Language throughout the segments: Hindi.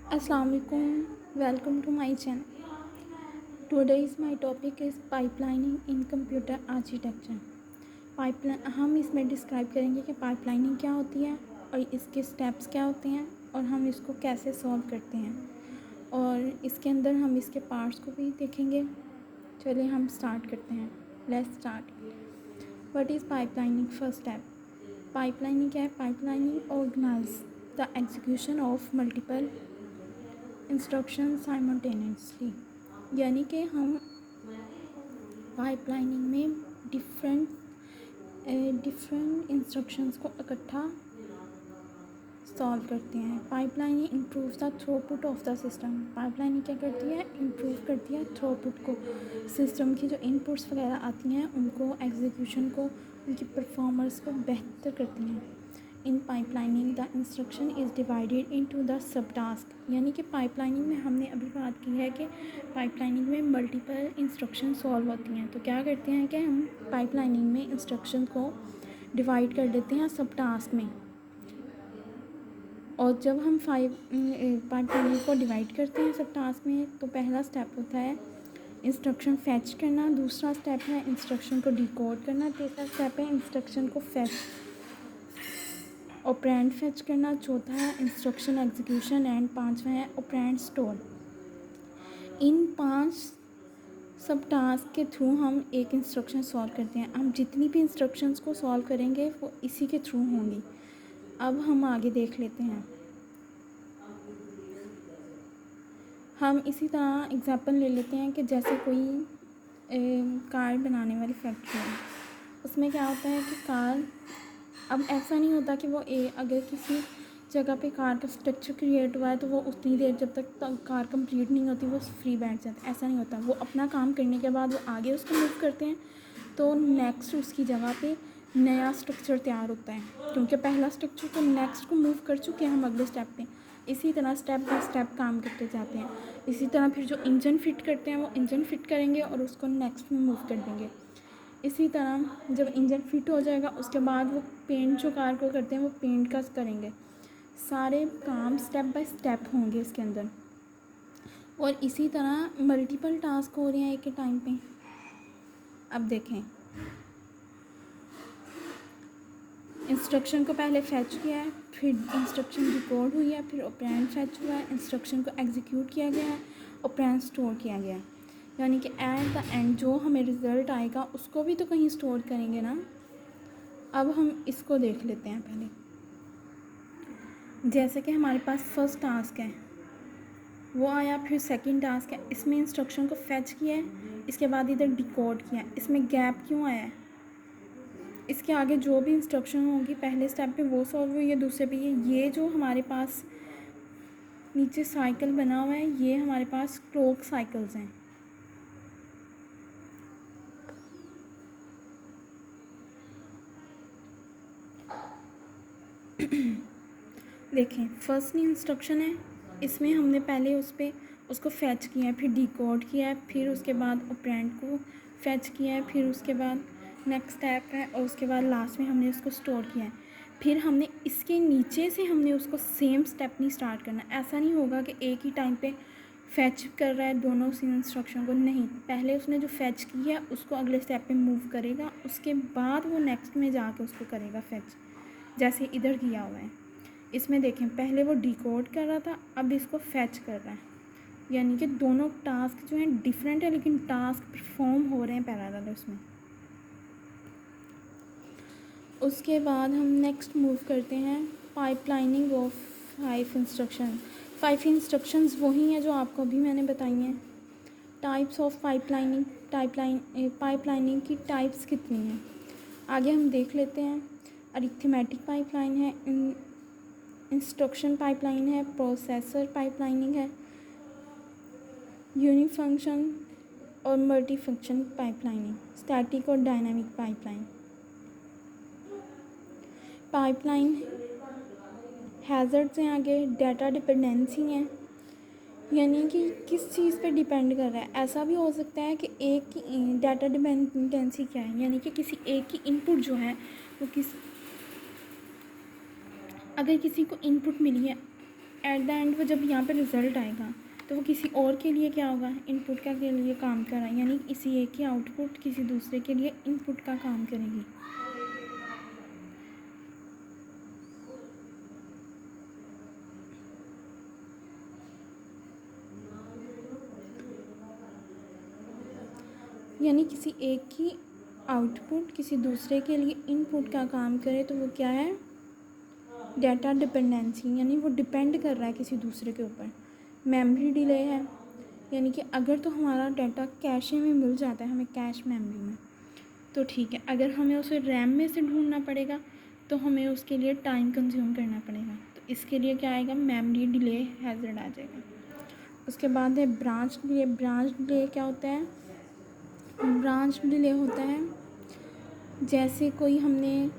Assalamu alaikum. Welcome to my channel. Today's my topic is pipelining in computer architecture. Pipeline हम इसमें डिस्क्राइब करेंगे कि पाइपलाइनिंग क्या होती है और इसके स्टेप्स क्या होते हैं और हम इसको कैसे सॉल्व करते हैं और इसके अंदर हम इसके पार्ट्स को भी देखेंगे। चलिए हम स्टार्ट करते हैं। Let's start. What is pipelining? First step, pipelining क्या है? Pipelining organise the execution of multiple instruction simultaneously, यानी कि हम पाइपलाइनिंग में डिफरेंट इंस्ट्रक्शंस को इकट्ठा सॉल्व करते हैं। Pipelining improves the throughput of the system. Pipelining क्या करती है? इम्प्रूव करती है थ्रूपुट को, सिस्टम की जो इनपुट्स वगैरह आती हैं उनको, एग्जीक्यूशन को, उनकी परफॉर्मेंस को बेहतर करती हैं। In pipelining the instruction is divided into the sub task, यानी कि पाइपलाइनिंग में हमने अभी बात की है कि पाइपलाइनिंग में मल्टीपल इंस्ट्रक्शन सॉल्व होती हैं। तो क्या करते हैं कि हम पाइपलाइनिंग में इंस्ट्रक्शन को डिवाइड कर देते हैं सब टास्क में। और जब हम पाइपलाइनिंग को डिवाइड करते हैं सब टास्क में तो पहला स्टेप होता है इंस्ट्रक्शन फैच करना, दूसरा स्टेप है इंस्ट्रक्शन को डिकोड करना, तीसरा स्टेप है इंस्ट्रक्शन को फैच ऑपरेंड फैच करना, चौथा है इंस्ट्रक्शन एग्जीक्यूशन एंड पांचवा है ऑपरेंड स्टोर। इन 5 सब टास्क के थ्रू हम एक इंस्ट्रक्शन सॉल्व करते हैं। हम जितनी भी इंस्ट्रक्शंस को सॉल्व करेंगे वो इसी के थ्रू होंगी। अब हम आगे देख लेते हैं। हम इसी तरह एग्जांपल ले लेते हैं कि जैसे कोई कार बनाने वाली फैक्ट्री है, उसमें क्या होता है कि कार, अब ऐसा नहीं होता कि वो अगर किसी जगह पे कार का स्ट्रक्चर क्रिएट हुआ है तो वो उतनी देर जब तक कार कंप्लीट नहीं होती वो फ्री बैठ जाता है। ऐसा नहीं होता, वो अपना काम करने के बाद वो आगे उसको मूव करते हैं तो नेक्स्ट उसकी जगह पे नया स्ट्रक्चर तैयार होता है, क्योंकि पहला स्ट्रक्चर तो नेक्स्ट को मूव कर चुके हैं हम अगले स्टेप पे। इसी तरह स्टेप बाय स्टेप काम करते जाते हैं। इसी तरह फिर जो इंजन फिट करते हैं वो इंजन फिट करेंगे और उसको नेक्स्ट में मूव कर देंगे। इसी तरह जब इंजन फिट हो जाएगा उसके बाद वो पेंट जो कार को करते हैं वो पेंट का करेंगे। सारे काम स्टेप बाय स्टेप होंगे इसके अंदर। और इसी तरह मल्टीपल टास्क हो रहे हैं एक ही टाइम पे। अब देखें, इंस्ट्रक्शन को पहले फैच किया है, फिर इंस्ट्रक्शन डिकोड हुई है, फिर ऑपरेंड फैच हुआ है, इंस्ट्रक्शन को एग्जीक्यूट किया गया है, ऑपरेंड स्टोर किया गया है। यानी कि एट द एंड जो हमें रिज़ल्ट आएगा उसको भी तो कहीं स्टोर करेंगे ना। अब हम इसको देख लेते हैं पहले। जैसे कि हमारे पास फर्स्ट टास्क है वो आया, फिर सेकंड टास्क है, इसमें इंस्ट्रक्शन को फैच किया है, इसके बाद इधर डिकोड किया है। इसमें गैप क्यों आया है? इसके आगे जो भी इंस्ट्रक्शन होगी पहले स्टेप पे वो सॉल्व हुई है, दूसरे पे ये जो हमारे पास नीचे साइकिल बना हुआ है ये हमारे पास क्लॉक साइकिल्स हैं। देखें, फर्स्ट इंस्ट्रक्शन है, इसमें हमने पहले उसको फैच किया है, फिर डिकोड किया है, फिर उसके बाद ऑपरेंड को फैच किया है, फिर उसके बाद नेक्स्ट स्टेप है और उसके बाद लास्ट में हमने उसको स्टोर किया है। फिर हमने इसके नीचे से हमने उसको सेम स्टेप नहीं स्टार्ट करना। ऐसा नहीं होगा कि एक ही टाइम पे फैच कर रहा है दोनों सी इंस्ट्रक्शन को, नहीं, पहले उसने जो फैच की है उसको अगले स्टेप पे मूव करेगा, उसके बाद वो नेक्स्ट में जाके उसको करेगा फैच, जैसे इधर किया हुआ है। इसमें देखें, पहले वो डिकोड कर रहा था, अब इसको फैच कर रहा है, यानी कि दोनों टास्क जो हैं डिफरेंट है लेकिन टास्क परफॉर्म हो रहे हैं पैरेलल उसमें। उसके बाद हम नेक्स्ट मूव करते हैं पाइपलाइनिंग ऑफ 5 इंस्ट्रक्शन। 5 इंस्ट्रक्शंस वही हैं जो आपको अभी मैंने बताई हैं। टाइप्स ऑफ पाइपलाइनिंग, पाइपलाइनिंग की टाइप्स कितनी हैं आगे हम देख लेते हैं। अरिथमेटिक पाइपलाइन है, इंस्ट्रक्शन पाइपलाइन है, प्रोसेसर पाइपलाइनिंग है, यूनिफंक्शन और मल्टीफंक्शन पाइपलाइनिंग, स्टैटिक और डायनामिक पाइपलाइन। पाइपलाइन हैज़र्ड्स हैं आगे, डाटा डिपेंडेंसी है, यानी कि किस चीज़ पे डिपेंड कर रहा है। ऐसा भी हो सकता है कि एक की डाटा डिपेंडेंसी क्या है, यानी कि किसी एक की इनपुट जो है वो अगर किसी को इनपुट मिली है एट द एंड वो जब यहाँ पे रिज़ल्ट आएगा तो वो किसी और के लिए क्या होगा, इनपुट का के लिए काम कर रहा है, यानी इसी एक की आउटपुट किसी दूसरे के लिए इनपुट का काम करेगी। यानी किसी एक की आउटपुट किसी दूसरे के लिए इनपुट का काम करे तो वो क्या है, डाटा डिपेंडेंसी, यानी वो डिपेंड कर रहा है किसी दूसरे के ऊपर। मेमोरी डिले है, यानी कि अगर तो हमारा डाटा कैशे में मिल जाता है हमें, कैश मेमोरी में, तो ठीक है। अगर हमें उसे रैम में से ढूंढना पड़ेगा तो हमें उसके लिए टाइम कंज्यूम करना पड़ेगा, तो इसके लिए क्या आएगा, मेमोरी डिले हैज़र्ड आ जाएगा। उसके बाद है ब्रांच डिले। ब्रांच डिले क्या होता है, ब्रांच डिले होता है जैसे कोई हमने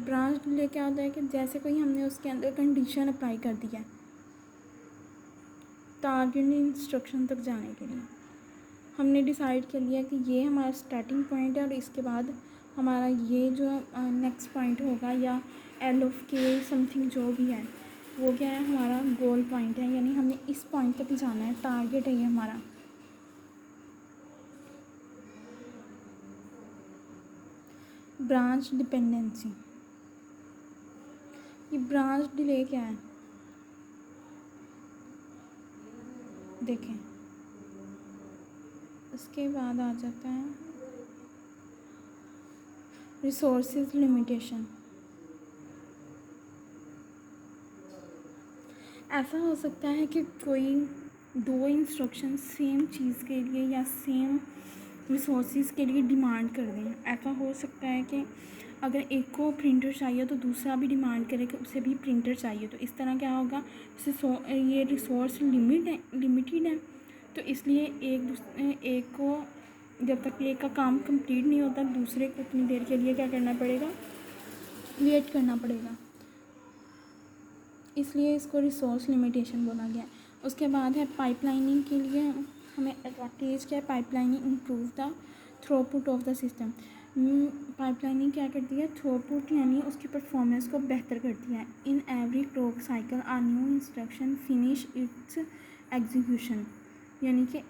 ब्रांच डिले क्या होता है कि जैसे कोई हमने उसके अंदर कंडीशन अप्लाई कर दिया है टारगेट इंस्ट्रक्शन तक जाने के लिए। हमने डिसाइड कर लिया कि ये हमारा स्टार्टिंग पॉइंट है और इसके बाद हमारा ये जो नेक्स्ट पॉइंट होगा या एल ऑफ के समथिंग जो भी है वो क्या है, हमारा गोल पॉइंट है, यानी हमने इस पॉइंट तक जाना है, टारगेट है ये हमारा। ब्रांच डिपेंडेंसी, ये ब्रांच डिले क्या है देखें। उसके बाद आ जाता है रिसोर्सेज लिमिटेशन। ऐसा हो सकता है कि कोई दो इंस्ट्रक्शन सेम चीज़ के लिए या सेम रिसोर्सेज के लिए डिमांड कर दें। ऐसा हो सकता है कि अगर एक को प्रिंटर चाहिए तो दूसरा भी डिमांड करे कि उसे भी प्रिंटर चाहिए, तो इस तरह क्या होगा, ये रिसोर्स लिमिटेड है, तो इसलिए एक को जब तक एक का काम कंप्लीट नहीं होता दूसरे को उतनी देर के लिए क्या करना पड़ेगा, वेट करना पड़ेगा, इसलिए इसको रिसोर्स लिमिटेशन बोला गया। उसके बाद है पाइपलाइनिंग के लिए हमें एडवांटेज क्या है, pipelining improve the throughput of the system. Pipelining क्या करती है, थ्रूपुट यानी उसकी परफॉर्मेंस को बेहतर करती है। In every clock cycle a new instruction finish its execution, यानी कि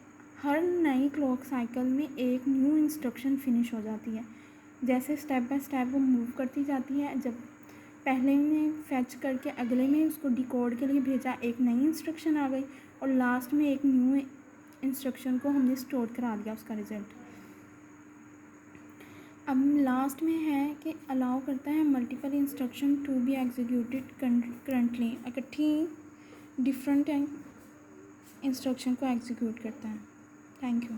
हर नई क्लॉक साइकिल में एक न्यू इंस्ट्रक्शन फिनिश हो जाती है। जैसे स्टेप बाय स्टेप वो मूव करती जाती है, जब पहले में फैच करके अगले में उसको डिकोड के लिए भेजा, एक नई इंस्ट्रक्शन आ गई और लास्ट में एक न्यू इंस्ट्रक्शन को हमने स्टोर करा दिया उसका रिज़ल्ट। अब लास्ट में है कि अलाउ करता है multiple instruction to be executed currently, इकट्ठी डिफरेंट इंस्ट्रक्शन को एग्जीक्यूट करता है। Thank you.